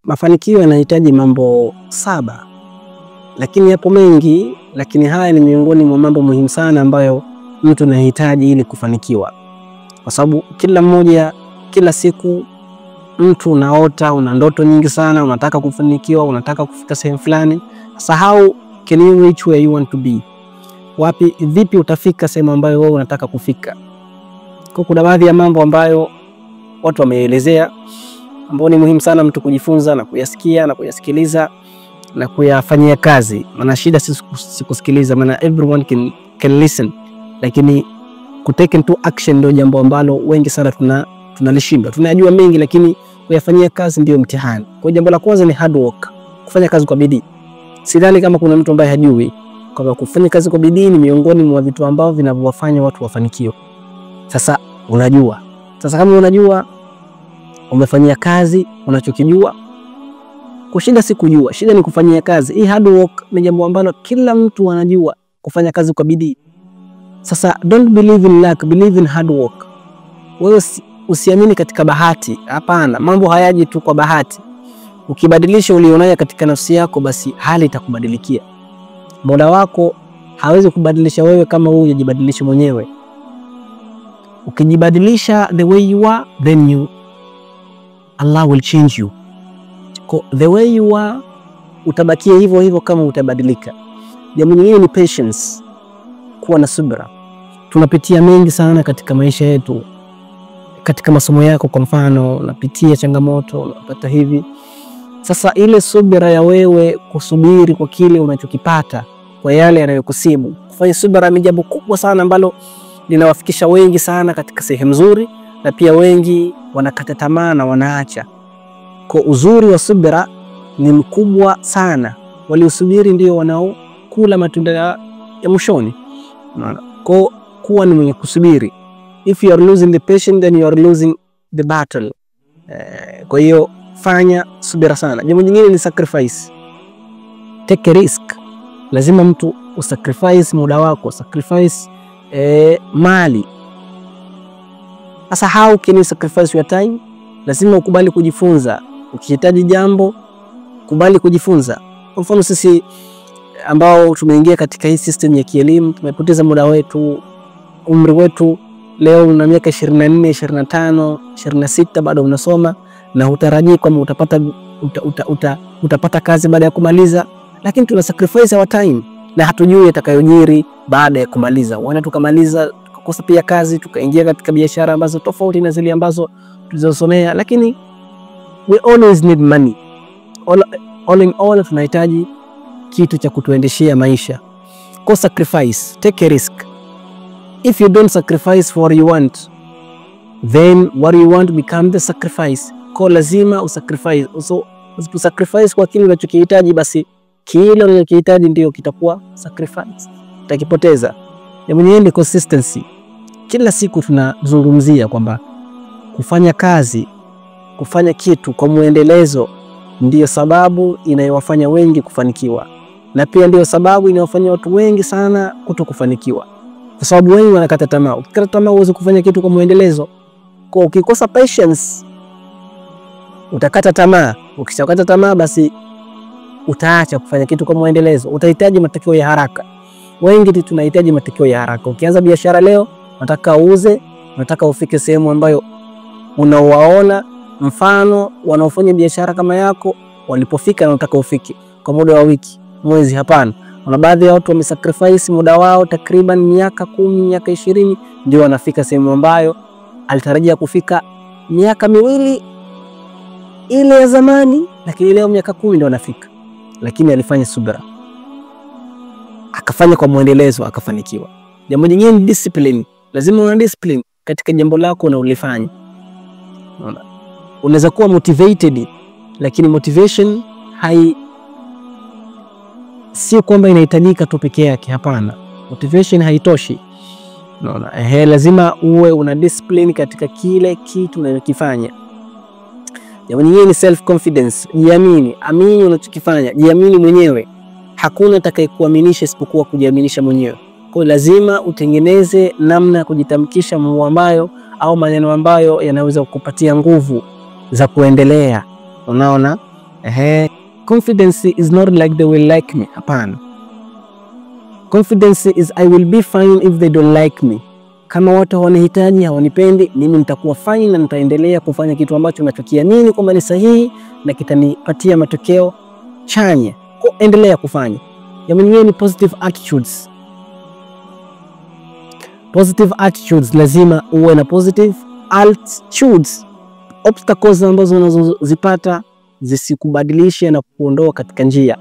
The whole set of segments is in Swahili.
Mafanikio yanahitaji mambo 7, lakini yapo mengi, lakini haya ni miongoni mwa mambo muhimu sana ambayo mtu anahitaji ili kufanikiwa. Kwa sababu kila mmoja, kila siku mtu unaota, una ndoto nyingi sana, unataka kufanikiwa, unataka kufika sehemu fulani. Sasa how can you reach where you want to be? Vipi utafika sehemu ambayo wewe unataka kufika? Kuna baadhi ya mambo ambayo watu wameelezea ambayo ni muhimu sana mtu kujifunza na kuyasikia na kuyasikiliza na kuyafanyia kazi. Maana shida si kusikiliza, maana everyone can listen, lakini kutake into action ndio jambo ambalo wengi sana tunalishinda. Tunajua mengi lakini kuyafanyia kazi ndio mtihani. Kwa jambo la kwanza ni hard work, kufanya kazi kwa bidii. Sidhani kama kuna mtu ambaye hajui kwamba kufanya kazi kwa bidii ni miongoni mwa vitu ambavyo vinavyowafanya watu wafanikiwe. Sasa unajua. Sasa kama unajua, umefanyia kazi unachokijua. Kushinda si kujua, shida ni kufanyia kazi. Hii hard work ni jambo ambalo kila mtu anajua, kufanya kazi kwa bidii. Sasa don't believe in luck, believe in hard work. Wewe usiamini katika bahati. Hapana, mambo hayaji tu kwa bahati. Ukibadilisha ulionayo katika nafsi yako, basi hali itakubadilikia. Mola wako hawezi kubadilisha wewe kama wewe hujibadilisha mwenyewe. Ukijibadilisha the way you are, then Allah will change you. The way you are, utabakia hivyo hivyo kama utabadilika. Jambo nyingine ni patience, kuwa na subira. Tunapitia mengi sana katika maisha yetu. Katika masomo yako kwa mfano, unapitia changamoto, unapata hivi. Sasa ile subira ya wewe kusubiri kwa kile unachokipata, kwa yale yanayokusibu. Kufanya subira ni jambo kubwa sana ambalo linawafikisha wengi sana katika sehemu nzuri, na pia wengi wanakata tamaa na wanaacha. Kwa uzuri wa subira ni mkubwa sana. Waliosubiri ndio wanaokula matunda ya mwishoni. Kwa kuwa ni mwenye kusubiri. If you are losing the patient, then you are losing the battle. Kwa hiyo fanya subira sana. Jambo jingine ni sacrifice. Take a risk. Lazima mtu usacrifice muda wako, sacrifice mali. Sasa how can you sacrifice your time? Lazima ukubali kujifunza. Ukihitaji jambo, kubali kujifunza. Kwa mfano sisi ambao tumeingia katika hii system ya kielimu, tumepoteza muda wetu, umri wetu. Leo una miaka 24, 25, 26 bado unasoma na hutarajii kwamba utapata kazi baada ya kumaliza, lakini tuna sacrifice our time na hatujui itakayojiri baada ya kumaliza. Wana tukamaliza tukakosa pia kazi, tukaingia katika biashara ambazo tofauti na zile ambazo tulizosomea, lakini we always need money. All in all tunahitaji kitu cha kutuendeshea maisha. Kwa sacrifice, take a risk. If you don't sacrifice for what you want, then what you want become the sacrifice. Kwa lazima usacrifice. Usiposacrifice kwa kile unachokihitaji, basi kile unachokihitaji ndio kitakuwa sacrifice. Utakipoteza. Jambo nyingine ni consistency. Kila siku tunazungumzia kwamba kufanya kazi, kufanya kitu kwa muendelezo ndio sababu inayowafanya wengi kufanikiwa. Na pia ndio sababu inayowafanya watu wengi sana kutokufanikiwa. Kwa sababu wengi wanakata tamaa. Ukikata tamaa huwezi kufanya kitu kwa muendelezo. Kwa ukikosa patience utakata tamaa. Ukishakata tamaa basi utaacha kufanya kitu kwa muendelezo. Utahitaji matokeo ya haraka. Wengi tunahitaji matokeo ya haraka. Ukianza biashara leo, unataka uuze, unataka ufike sehemu ambayo unawaona mfano wanaofanya biashara kama yako walipofika, na unataka ufike kwa muda wa wiki, mwezi. Hapana. Kuna baadhi ya watu wamesacrifice muda wao takriban miaka 10, miaka 20 ndio wanafika sehemu ambayo alitarajia kufika miaka 2 ile ya zamani, lakini leo miaka 10 ndio wanafika. Lakini alifanya subira, akafanya kwa muendelezo, akafanikiwa. Jambo jingine ni discipline. Lazima una discipline katika jambo lako unalofanya. Unaweza kuwa motivated, lakini motivation si kwamba inahitajika tu peke yake. Hapana, motivation haitoshi. Lazima uwe una discipline katika kile kitu unachokifanya. Jambo nyingine ni self confidence. Jiamini, amini unachokifanya, jiamini mwenyewe. Hakuna atakayekuaminisha isipokuwa kujiaminisha mwenyewe. Kwa lazima utengeneze namna ya kujitamkisha mambo ambayo au maneno ambayo yanaweza kukupatia nguvu za kuendelea. Unaona? Confidence is not like they will like me. Hapana. Confidence is I will be fine if they don't like me. Kama watu hawanihitaji, hawanipendi, mimi nitakuwa fine na nitaendelea kufanya kitu ambacho ninachokiamini kwamba ni sahihi na kitanipatia matokeo chanya. Endelea kufanya. Jamani, ni positive attitudes. Positive attitudes, lazima uwe na positive attitudes. Obstacles ambazo unazozipata zisikubadilishe na kuondoa katika njia.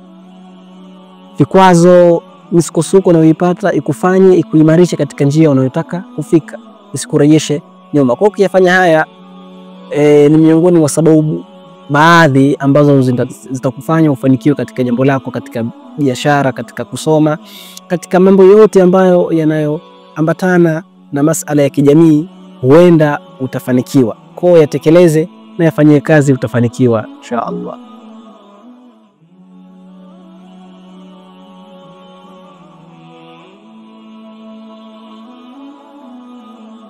Vikwazo, misukosuko unayoipata ikufanye ikuimarishe katika njia unayotaka kufika, isikurejeshe nyuma. Kwa ukifanya haya ni miongoni mwa sababu baadhi ambazo zitakufanya ufanikiwe katika jambo lako, katika biashara, katika kusoma, katika mambo yote ambayo yanayoambatana na masuala ya kijamii, huenda utafanikiwa. Kwa yatekeleze na yafanyie kazi, utafanikiwa insha Allah.